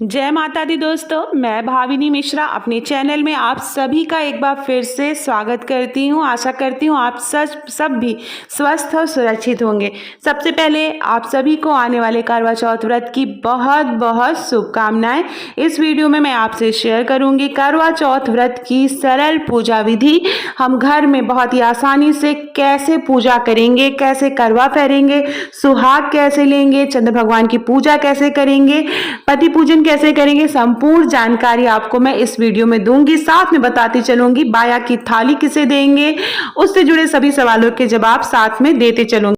जय माता दी दोस्तों, मैं भाविनी मिश्रा अपने चैनल में आप सभी का एक बार फिर से स्वागत करती हूँ। आशा करती हूँ आप सब भी स्वस्थ और सुरक्षित होंगे। सबसे पहले आप सभी को आने वाले करवा चौथ व्रत की बहुत बहुत शुभकामनाएं। इस वीडियो में मैं आपसे शेयर करूंगी करवा चौथ व्रत की सरल पूजा विधि। हम घर में बहुत ही आसानी से कैसे पूजा करेंगे, कैसे करवा फेरेंगे, सुहाग कैसे लेंगे, चंद्र भगवान की पूजा कैसे करेंगे, पति पूजन कैसे करेंगे, संपूर्ण जानकारी आपको मैं इस वीडियो में दूंगी। साथ में बताती चलूंगी बाया की थाली किसे देंगे, उससे जुड़े सभी सवालों के जवाब साथ में देते चलूंगी।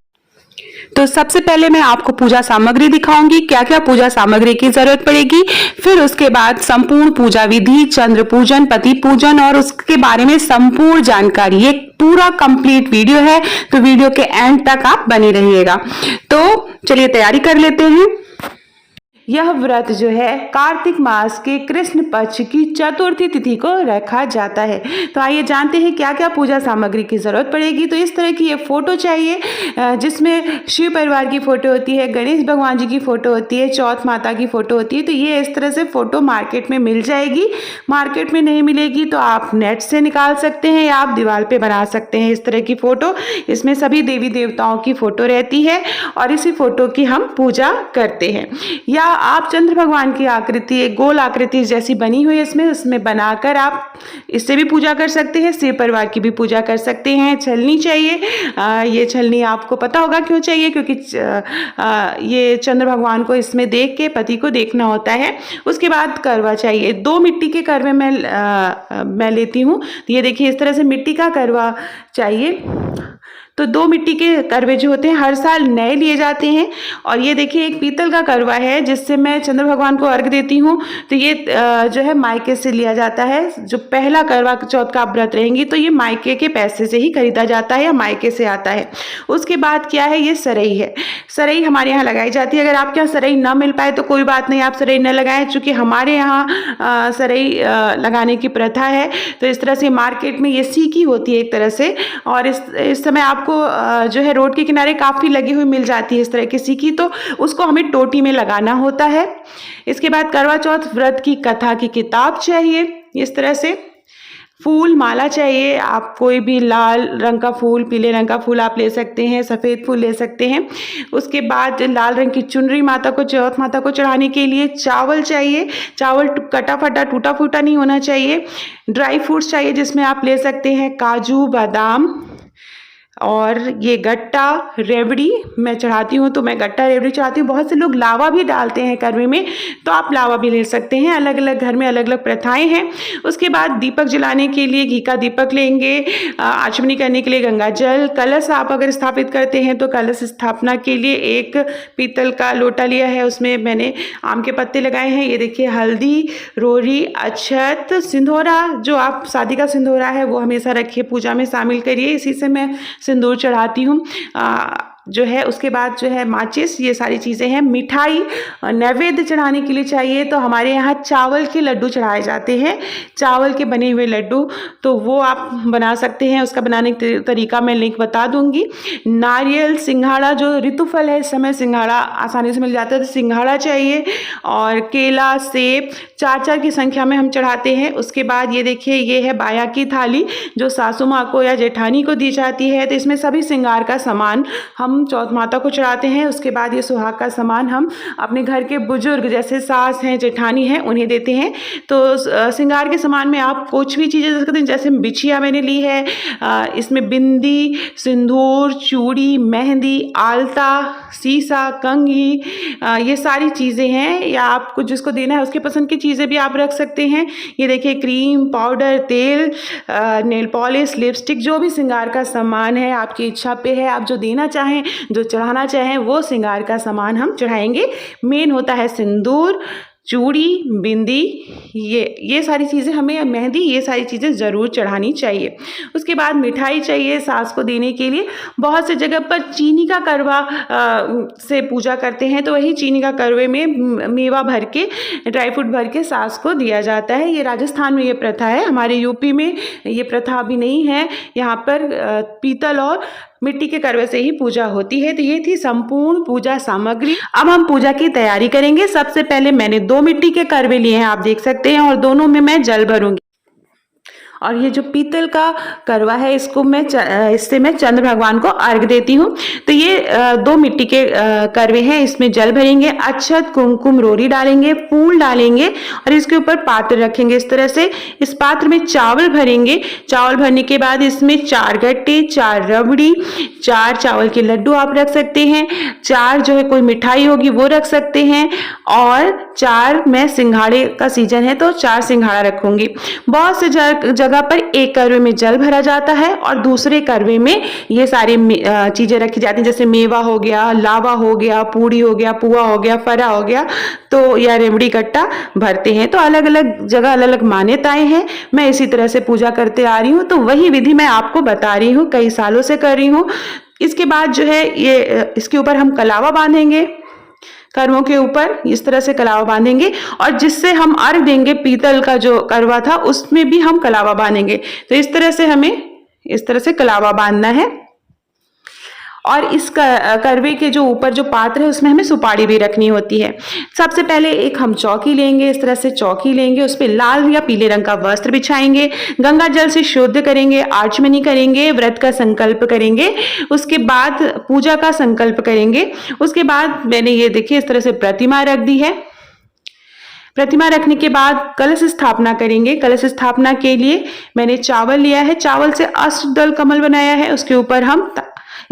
तो सबसे पहले मैं आपको पूजा सामग्री दिखाऊंगी, क्या क्या पूजा सामग्री की जरूरत पड़ेगी। फिर उसके बाद संपूर्ण पूजा विधि, चंद्र पूजन, पति पूजन और उसके बारे में संपूर्ण जानकारी। ये पूरा कंप्लीट वीडियो है, तो वीडियो के एंड तक आप बने रहिएगा। तो चलिए तैयारी कर लेते हैं। यह व्रत जो है कार्तिक मास के कृष्ण पक्ष की चतुर्थी तिथि को रखा जाता है। तो आइए जानते हैं क्या क्या पूजा सामग्री की जरूरत पड़ेगी। तो इस तरह की ये फोटो चाहिए जिसमें शिव परिवार की फोटो होती है, गणेश भगवान जी की फोटो होती है, चौथ माता की फोटो होती है। तो ये इस तरह से फोटो मार्केट में मिल जाएगी। मार्केट में नहीं मिलेगी तो आप नेट से निकाल सकते हैं या आप दीवार पे बना सकते हैं इस तरह की फोटो। इसमें सभी देवी देवताओं की फोटो रहती है और इसी फोटो की हम पूजा करते हैं। या आप चंद्र भगवान की आकृति, एक गोल आकृति जैसी बनी हुई है उसमें बनाकर आप इससे भी पूजा कर सकते हैं, शिव परिवार की भी पूजा कर सकते हैं। छलनी चाहिए। ये छलनी आपको पता होगा क्यों चाहिए, क्योंकि ये चंद्र भगवान को इसमें देख के पति को देखना होता है। उसके बाद करवा चाहिए। 2 मिट्टी के करवे मैं लेती हूँ। तो ये देखिए इस तरह से मिट्टी का करवा चाहिए। तो 2 मिट्टी के करवे जो होते हैं हर साल नए लिए जाते हैं। और ये देखिए एक पीतल का करवा है जिससे मैं चंद्र भगवान को अर्घ देती हूँ। तो ये जो है मायके से लिया जाता है। जो पहला करवा चौथ का आप व्रत रहेंगी तो ये मायके के पैसे से ही खरीदा जाता है या मायके से आता है। उसके बाद क्या है, ये सरई है। सरई हमारे यहाँ लगाई जाती है। अगर आपके यहाँ सरई ना मिल पाए तो कोई बात नहीं, आप सरई न लगाएं। चूँकि हमारे यहाँ सरई लगाने की प्रथा है। तो इस तरह से मार्केट में ये सीकी होती है एक तरह से। और इस समय आपको जो है रोड के किनारे काफ़ी लगी हुई मिल जाती है इस तरह की सीकी। तो उसको हमें टोटी में लगाना होता है। इसके बाद करवा चौथ व्रत की कथा की किताब चाहिए। इस तरह से फूल माला चाहिए। आप कोई भी लाल रंग का फूल, पीले रंग का फूल आप ले सकते हैं, सफ़ेद फूल ले सकते हैं। उसके बाद लाल रंग की चुनरी माता को, चौथ माता को चढ़ाने के लिए चावल चाहिए। चावल कटा फटा टूटा फूटा नहीं होना चाहिए। ड्राई फ्रूट्स चाहिए जिसमें आप ले सकते हैं काजू, बादाम और ये गट्टा, रेवड़ी मैं चढ़ाती हूँ तो मैं गट्टा रेवड़ी चढ़ाती हूँ। बहुत से लोग लावा भी डालते हैं करवे में, तो आप लावा भी ले सकते हैं। अलग अलग घर में अलग अलग प्रथाएं हैं। उसके बाद दीपक जलाने के लिए घी का दीपक लेंगे। आचमनी करने के लिए गंगा जल। कलश आप अगर स्थापित करते हैं तो कलश स्थापना के लिए एक पीतल का लोटा लिया है, उसमें मैंने आम के पत्ते लगाए हैं। ये देखिए हल्दी, रोरी, अक्षत, सिंदूरा, जो आप शादी का सिंदूरा है वो हमेशा रखिए, पूजा में शामिल करिए। इसी से मैं सिंदूर चढ़ाती हूँ जो है। उसके बाद जो है माचिस, ये सारी चीज़ें हैं। मिठाई नैवेद्य चढ़ाने के लिए चाहिए। तो हमारे यहाँ चावल के लड्डू चढ़ाए जाते हैं, चावल के बने हुए लड्डू। तो वो आप बना सकते हैं, उसका बनाने का तरीका मैं लिंक बता दूंगी। नारियल, सिंघाड़ा, जो ऋतुफल है इस समय सिंघाड़ा आसानी से मिल जाता है, तो सिंघाड़ा चाहिए। और केला, सेब 4-4 की संख्या में हम चढ़ाते हैं। उसके बाद ये देखिए ये है बाया की थाली, जो सासू माँ को या जेठानी को दी जाती है। तो इसमें सभी श्रृंगार का सामान हम चौथ माता को चढ़ाते हैं। उसके बाद ये सुहाग का सामान हम अपने घर के बुजुर्ग जैसे सास हैं, जेठानी हैं, उन्हें देते हैं। तो श्रृंगार के सामान में आप कुछ भी चीज़ें दे सकते हैं। जैसे बिछिया मैंने ली है, इसमें बिंदी, सिंदूर, चूड़ी, मेहंदी, आलता, शीशा, कंघी, ये सारी चीज़ें हैं। या आपको जिसको देना है उसके पसंद की चीज़ें भी आप रख सकते हैं। ये देखिए क्रीम, पाउडर, तेल, नेल पॉलिश, लिपस्टिक, जो भी श्रृंगार का सामान है आपकी इच्छा पे है। आप जो देना चाहें, जो चढ़ाना चाहें वो श्रृंगार का सामान हम चढ़ाएंगे। मेन होता है सिंदूर, चूड़ी, बिंदी, ये सारी चीज़ें हमें, मेहंदी, ये सारी चीज़ें ज़रूर चढ़ानी चाहिए। उसके बाद मिठाई चाहिए सास को देने के लिए। बहुत से जगह पर चीनी का करवा से पूजा करते हैं, तो वही चीनी का करवे में मेवा भर के, ड्राई फ्रूट भर के सास को दिया जाता है। ये राजस्थान में ये प्रथा है, हमारे यूपी में ये प्रथा अभी नहीं है। यहाँ पर पीतल और मिट्टी के करवे से ही पूजा होती है। तो ये थी संपूर्ण पूजा सामग्री। अब हम पूजा की तैयारी करेंगे। सबसे पहले मैंने 2 मिट्टी के करवे लिए हैं, आप देख सकते हैं, और दोनों में मैं जल भरूंगी। और ये जो पीतल का करवा है इसको इससे मैं चंद्र भगवान को अर्घ देती हूँ। तो ये 2 मिट्टी के करवे हैं, इसमें जल भरेंगे, अक्षत कुमकुम रोरी डालेंगे, फूल डालेंगे और इसके ऊपर पात्र रखेंगे इस तरह से। इस पात्र में चावल भरेंगे। चावल भरने के बाद इसमें 4 गट्टे, 4 रबड़ी, 4 चावल के लड्डू आप रख सकते हैं, 4 जो है कोई मिठाई होगी वो रख सकते हैं, और 4 मैं सिंघाड़े का सीजन है तो 4 सिंघाड़ा रखूंगी। बहुत से जगह पर एक करवे में जल भरा जाता है और दूसरे करवे में ये सारी चीजें रखी जाती हैं, जैसे मेवा हो गया, लावा हो गया, पूड़ी हो गया, पुआ हो गया, फरा हो गया, तो या रेवड़ी कट्टा भरते हैं। तो अलग अलग जगह अलग अलग मान्यताएं हैं। मैं इसी तरह से पूजा करते आ रही हूँ, तो वही विधि मैं आपको बता रही हूँ, कई सालों से कर रही हूँ। इसके बाद जो है ये इसके ऊपर हम कलावा बांधेंगे, करवों के ऊपर इस तरह से कलावा बांधेंगे, और जिससे हम अर्घ देंगे पीतल का जो करवा था उसमें भी हम कलावा बांधेंगे। तो इस तरह से हमें इस तरह से कलावा बांधना है। और इस करवे के जो ऊपर जो पात्र है उसमें हमें सुपारी भी रखनी होती है। सबसे पहले एक हम चौकी लेंगे, इस तरह से चौकी लेंगे, उस पर लाल या पीले रंग का वस्त्र बिछाएंगे, गंगा जल से शुद्ध करेंगे, आचमनी करेंगे, व्रत का संकल्प करेंगे, उसके बाद पूजा का संकल्प करेंगे। उसके बाद मैंने ये देखिए इस तरह से प्रतिमा रख दी है। प्रतिमा रखने के बाद कलश स्थापना करेंगे। कलश स्थापना के लिए मैंने चावल लिया है, चावल से अष्टदल कमल बनाया है, उसके ऊपर हम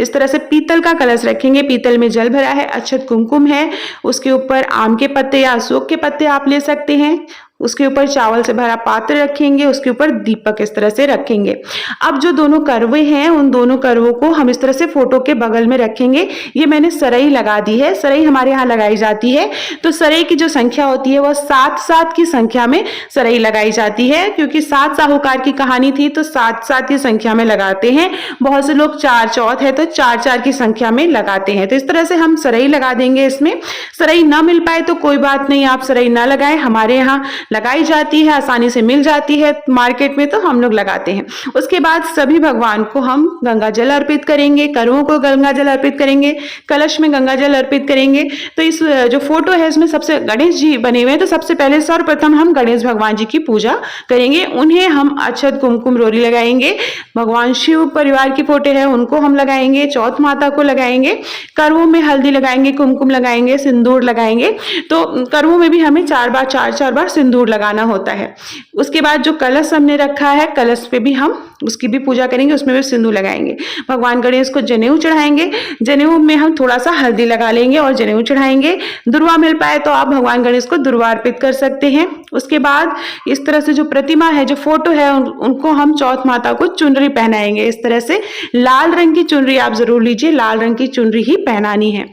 इस तरह से पीतल का कलश रखेंगे। पीतल में जल भरा है, अक्षत कुमकुम है, उसके ऊपर आम के पत्ते या अशोक के पत्ते आप ले सकते हैं। उसके ऊपर चावल से भरा पात्र रखेंगे, उसके ऊपर दीपक इस तरह से रखेंगे। अब जो दोनों करवे हैं उन दोनों करवों को हम इस तरह से फोटो के बगल में रखेंगे। ये मैंने सरई लगा दी है, सरई हमारे यहाँ लगाई जाती है। तो सरई की जो संख्या होती है वह 7-7 की संख्या में सरई लगाई जाती है, क्योंकि 7 साहूकार की कहानी थी तो 7-7 की संख्या में लगाते हैं। बहुत से लोग 4 चौथ है तो 4-4 की संख्या में लगाते हैं। तो इस तरह से हम सरई लगा देंगे। इसमें सरई ना मिल पाए तो कोई बात नहीं, आप सरई ना लगाएं, हमारे यहाँ लगाई जाती है, आसानी से मिल जाती है मार्केट में, तो हम लोग लगाते हैं। उसके बाद सभी भगवान को हम गंगा जल अर्पित करेंगे, करवों को गंगा जल अर्पित करेंगे, कलश में गंगा जल अर्पित करेंगे। तो इस जो फोटो है इसमें सबसे गणेश जी बने हुए हैं, तो सबसे पहले सर्वप्रथम हम गणेश भगवान जी की पूजा करेंगे। उन्हें हम अक्षत कुमकुम रोरी लगाएंगे। भगवान शिव परिवार की फोटो है उनको हम लगाएंगे, चौथ माता को लगाएंगे, करवों में हल्दी लगाएंगे, कुमकुम लगाएंगे, सिंदूर लगाएंगे। तो करवों में भी हमें 4 बार 4-4 बार सिंदूर लगाना होता है। उसके बाद जो कलश हमने रखा है कलश पे भी हम उसकी भी पूजा करेंगे, उसमें भी सिंदूर लगाएंगे। भगवान गणेश को जनेऊ चढ़ाएंगे, जनेऊ में हम थोड़ा सा हल्दी लगा लेंगे और जनेऊ चढ़ाएंगे। दुर्वा मिल पाए तो आप भगवान गणेश को दुर्वा अर्पित कर सकते हैं। उसके बाद इस तरह से जो प्रतिमा है, जो फोटो है, उनको हम चौथ माता को चुनरी पहनाएंगे। इस तरह से लाल रंग की चुनरी आप जरूर लीजिए, लाल रंग की चुनरी ही पहनानी है।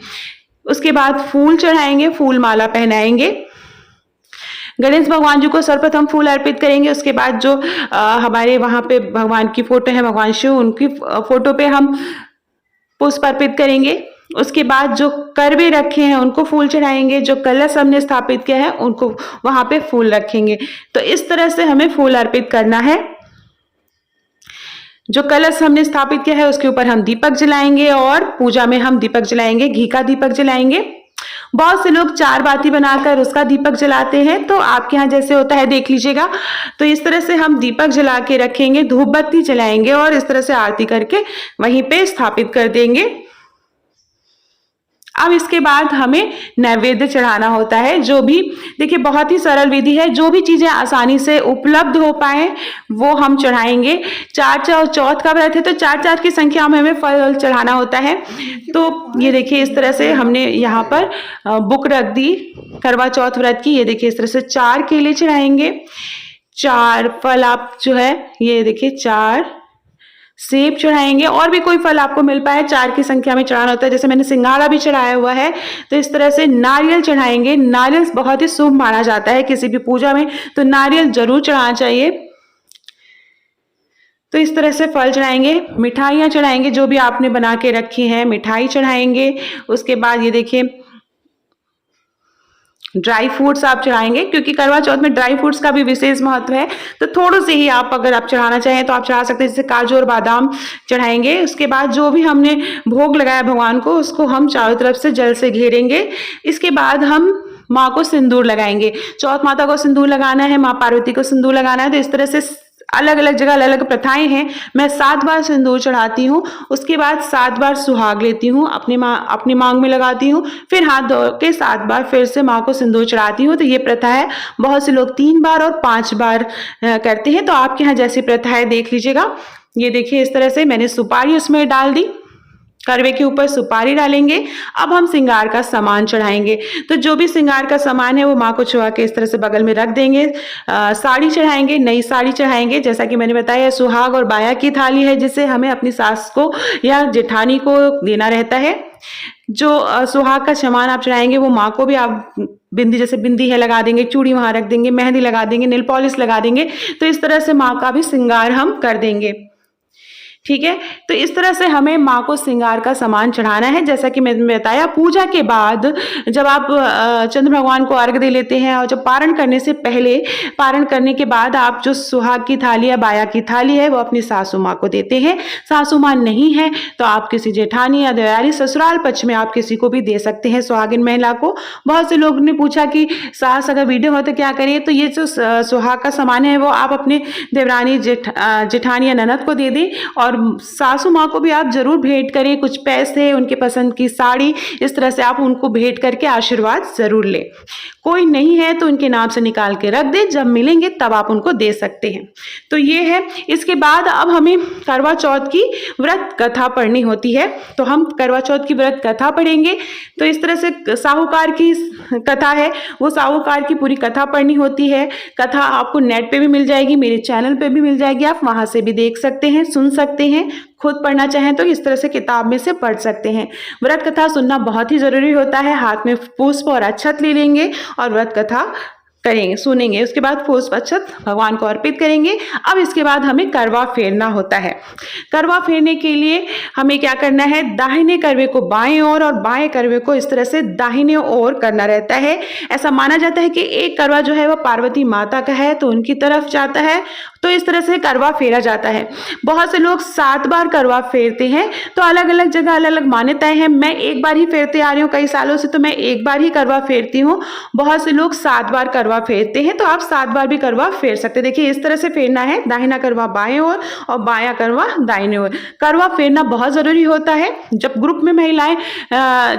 उसके बाद फूल चढ़ाएंगे, फूल माला पहनाएंगे। गणेश भगवान जी को सर्वप्रथम फूल अर्पित करेंगे। उसके बाद जो हमारे वहां पे भगवान की फोटो है, भगवान शिव, उनकी फोटो पे हम पुष्प अर्पित करेंगे। उसके बाद जो करवे रखे हैं उनको फूल चढ़ाएंगे, जो कलश हमने स्थापित किया है उनको वहां पे फूल रखेंगे। तो इस तरह से हमें फूल अर्पित करना है। जो कलश हमने स्थापित किया है उसके ऊपर हम दीपक जलाएंगे और पूजा में हम दीपक जलाएंगे, घी का दीपक जलाएंगे। बहुत से लोग 4 बाती बनाकर उसका दीपक जलाते हैं, तो आपके यहाँ जैसे होता है देख लीजिएगा। तो इस तरह से हम दीपक जला के रखेंगे, धूप बत्ती जलाएंगे और इस तरह से आरती करके वहीं पे स्थापित कर देंगे। अब इसके बाद हमें नैवेद्य चढ़ाना होता है। जो भी देखिए बहुत ही सरल विधि है, जो भी चीजें आसानी से उपलब्ध हो पाए वो हम चढ़ाएंगे। 4 चौथ का व्रत है तो 4-4 की संख्या में हमें फल चढ़ाना होता है। तो ये देखिए इस तरह से हमने यहाँ पर बुक रख दी करवा चौथ व्रत की। ये देखिए इस तरह से 4 केले चढ़ाएंगे, 4 फल आप जो है ये देखिए 4 सेब चढ़ाएंगे, और भी कोई फल आपको मिल पाए 4 की संख्या में चढ़ाना होता है। जैसे मैंने सिंघाड़ा भी चढ़ाया हुआ है। तो इस तरह से नारियल चढ़ाएंगे। नारियल बहुत ही शुभ माना जाता है किसी भी पूजा में, तो नारियल जरूर चढ़ाना चाहिए। तो इस तरह से फल चढ़ाएंगे, मिठाइयाँ चढ़ाएंगे, जो भी आपने बना के रखी है मिठाई चढ़ाएंगे। उसके बाद ये देखिए ड्राई फ्रूट्स आप चढ़ाएंगे, क्योंकि करवा चौथ में ड्राई फ्रूट्स का भी विशेष महत्व है। तो थोड़े से ही आप अगर आप चढ़ाना चाहें तो आप चढ़ा सकते हैं, जैसे काजू और बादाम चढ़ाएंगे। उसके बाद जो भी हमने भोग लगाया भगवान को, उसको हम चारों तरफ से जल से घेरेंगे। इसके बाद हम माँ को सिंदूर लगाएंगे। चौथ माता को सिंदूर लगाना है, माँ पार्वती को सिंदूर लगाना है। तो इस तरह से अलग अलग जगह अलग अलग प्रथाएं हैं। मैं 7 बार सिंदूर चढ़ाती हूँ, उसके बाद 7 बार सुहाग लेती हूँ, अपनी मांग में लगाती हूँ, फिर हाथ धो के 7 बार फिर से माँ को सिंदूर चढ़ाती हूँ। तो ये प्रथा है। बहुत से लोग 3 बार और 5 बार करते हैं। तो आपके यहाँ जैसी प्रथा है देख लीजिएगा। ये देखिए, इस तरह से मैंने सुपारी उसमें डाल दी, करवे के ऊपर सुपारी डालेंगे। अब हम श्रृंगार का सामान चढ़ाएंगे। तो जो भी श्रृंगार का सामान है वो माँ को छुआ के इस तरह से बगल में रख देंगे। साड़ी चढ़ाएंगे, नई साड़ी चढ़ाएंगे। जैसा कि मैंने बताया, सुहाग और बाया की थाली है, जिसे हमें अपनी सास को या जेठानी को देना रहता है। जो सुहाग का सामान आप चढ़ाएंगे वो माँ को भी आप बिंदी, जैसे बिंदी है, लगा देंगे, चूड़ी वहां रख देंगे, मेहंदी लगा देंगे, नेल पॉलिश लगा देंगे। तो इस तरह से माँ का भी श्रृंगार हम कर देंगे। ठीक है। तो इस तरह से हमें माँ को श्रृंगार का सामान चढ़ाना है। जैसा कि मैंने बताया, पूजा के बाद जब आप चंद्र भगवान को अर्घ दे लेते हैं, और जब पारण करने से पहले, पारण करने के बाद आप जो सुहाग की थाली या बाया की थाली है वो अपनी सासू माँ को देते हैं। सासू माँ नहीं है तो आप किसी जेठानी या दयारी ससुराल पक्ष में आप किसी को भी दे सकते हैं, सुहागिन महिला को। बहुत से लोग ने पूछा कि सास अगर वीडियो हो तो क्या करिए। तो ये जो सुहाग का सामान है वो आप अपने देवरानी, जेठानी या ननद को दे दें। और सासू माँ को भी आप जरूर भेंट करें, कुछ पैसे, उनके पसंद की साड़ी, इस तरह से आप उनको भेंट करके आशीर्वाद जरूर लें। कोई नहीं है तो उनके नाम से निकाल के रख दें, जब मिलेंगे तब आप उनको दे सकते हैं। तो ये है। इसके बाद अब हमें करवा चौथ की व्रत कथा पढ़नी होती है। तो हम करवा चौथ की व्रत कथा पढ़ेंगे। तो इस तरह से साहूकार की कथा है, वो साहूकार की पूरी कथा पढ़नी होती है। कथा आपको नेट पे भी मिल जाएगी, मेरे चैनल पे भी मिल जाएगी, आप वहां से भी देख सकते हैं, सुन सकते हैं। खुद पढ़ना चाहें तो इस तरह से किताब में से पढ़ सकते हैं। व्रत कथा सुनना बहुत ही जरूरी होता है। हाथ में पुष्प और अक्षत ले लेंगे और व्रत कथा करेंगे, सुनेंगे। उसके बाद पुष्प अक्षत भगवान को अर्पित करेंगे। अब इसके बाद हमें करवा फेरना होता है। करवा फेरने के लिए हमें क्या करना है, दाहिने करवे को बाएं ओर और बाएं करवे को इस तरह से दाहिने ओर करना रहता है। ऐसा माना जाता है कि एक करवा जो है वो पार्वती माता का है तो उनकी तरफ जाता है। तो इस तरह से करवा फेरा जाता है। बहुत से लोग 7 बार करवा फेरते हैं। तो अलग अलग जगह अलग अलग मान्यताएं हैं। मैं एक बार ही फेरते आ रही हूँ कई सालों से, तो मैं एक बार ही करवा फेरती हूँ। बहुत से लोग 7 बार करवा फेरते हैं, तो आप 7 बार भी करवा फेर सकते हैं। देखिए, इस तरह से फेरना है, दाहिना करवा बाएं ओर और बायां करवा दाहिने ओर। करवा फेरना बहुत जरूरी होता है। जब ग्रुप में महिलाएं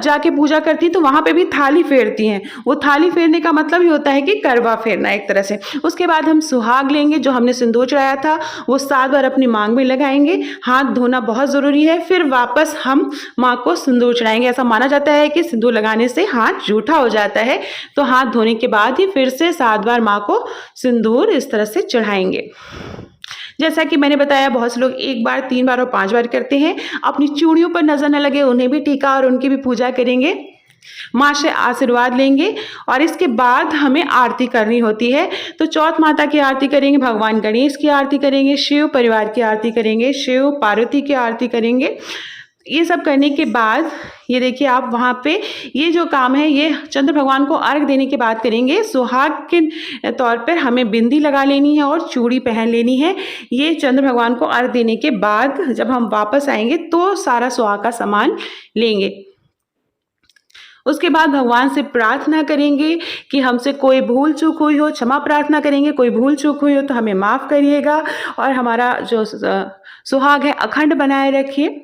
जाके पूजा करती तो वहां पे भी थाली फेरती हैं। वो थाली फेरने का मतलब ही होता है कि करवा फेरना एक तरह से। उसके बाद हम सुहाग लेंगे, जो हमने सिंदूर चढ़ाया था वो 7 बार अपनी मांग में लगाएंगे। हाथ धोना बहुत जरूरी है। फिर वापस हम माँ को सिंदूर चढ़ाएंगे। ऐसा माना जाता है कि सिंदूर लगाने से हाथ जूठा हो जाता है। तो हाथ धोने के बाद ही फिर से 7 बार माँ को सिंदूर इस तरह से चढ़ाएंगे। जैसा कि मैंने बताया, बहुत से लोग 1 बार, 3 बार और 5 बार करते हैं। अपनी चूड़ियों पर नजर न लगे, उन्हें भी टीका और उनकी भी पूजा करेंगे, माँ से आशीर्वाद लेंगे। और इसके बाद हमें आरती करनी होती है। तो चौथ माता की आरती करेंगे, भगवान गणेश की आरती करेंगे, शिव परिवार की आरती करेंगे, शिव पार्वती की आरती करेंगे। ये सब करने के बाद ये देखिए, आप वहाँ पे ये जो काम है ये चंद्र भगवान को अर्घ देने के बाद करेंगे। सुहाग के तौर पर हमें बिंदी लगा लेनी है और चूड़ी पहन लेनी है। ये चंद्र भगवान को अर्घ देने के बाद जब हम वापस आएंगे तो सारा सुहाग का सामान लेंगे। उसके बाद भगवान से प्रार्थना करेंगे कि हमसे कोई भूल चूक हुई हो, क्षमा प्रार्थना करेंगे। कोई भूल चूक हुई हो तो हमें माफ़ करिएगा और हमारा जो सुहाग है अखंड बनाए रखिए,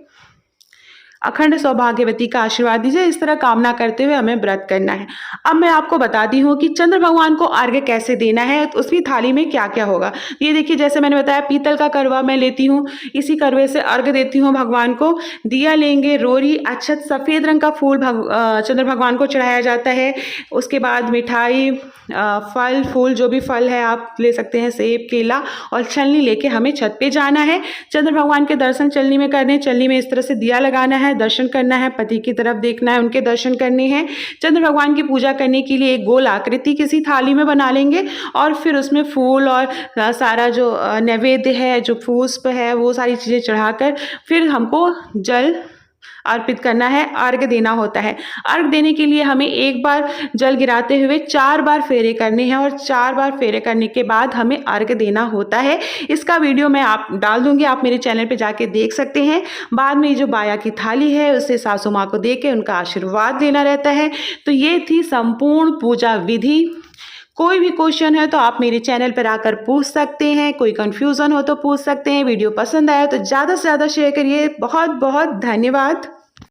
अखंड सौभाग्यवती का आशीर्वाद दीजिए। इस तरह कामना करते हुए हमें व्रत करना है। अब मैं आपको बताती हूँ कि चंद्र भगवान को अर्घ्य कैसे देना है, तो उसकी थाली में क्या क्या होगा। ये देखिए, जैसे मैंने बताया, पीतल का करवा मैं लेती हूँ, इसी करवे से अर्घ्य देती हूँ भगवान को। दिया लेंगे, रोरी, अक्षत, सफ़ेद रंग का फूल चंद्र भगवान को चढ़ाया जाता है। उसके बाद मिठाई, फल फूल, जो भी फल है आप ले सकते हैं, सेब, केला और छलनी लेके हमें छत पे जाना है। चंद्र भगवान के दर्शन छलनी में करने, छलनी में इस तरह से दिया लगाना है, दर्शन करना है, पति की तरफ देखना है, उनके दर्शन करने हैं। चंद्र भगवान की पूजा करने के लिए एक गोल आकृति किसी थाली में बना लेंगे और फिर उसमें फूल और सारा जो नैवेद्य है, जो पुष्प है, वो सारी चीज़ें चढ़ाकर फिर हमको जल अर्पित करना है, अर्घ देना होता है। अर्घ देने के लिए हमें एक बार जल गिराते हुए 4 बार फेरे करने हैं और 4 बार फेरे करने के बाद हमें अर्घ देना होता है। इसका वीडियो मैं आप डाल दूँगी, आप मेरे चैनल पे जाके देख सकते हैं। बाद में ये जो बाया की थाली है उसे सासू माँ को दे के उनका आशीर्वाद लेना रहता है। तो ये थी संपूर्ण पूजा विधि। कोई भी क्वेश्चन है तो आप मेरे चैनल पर आकर पूछ सकते हैं, कोई कन्फ्यूज़न हो तो पूछ सकते हैं। वीडियो पसंद आया तो ज़्यादा से ज़्यादा शेयर करिए। बहुत बहुत धन्यवाद।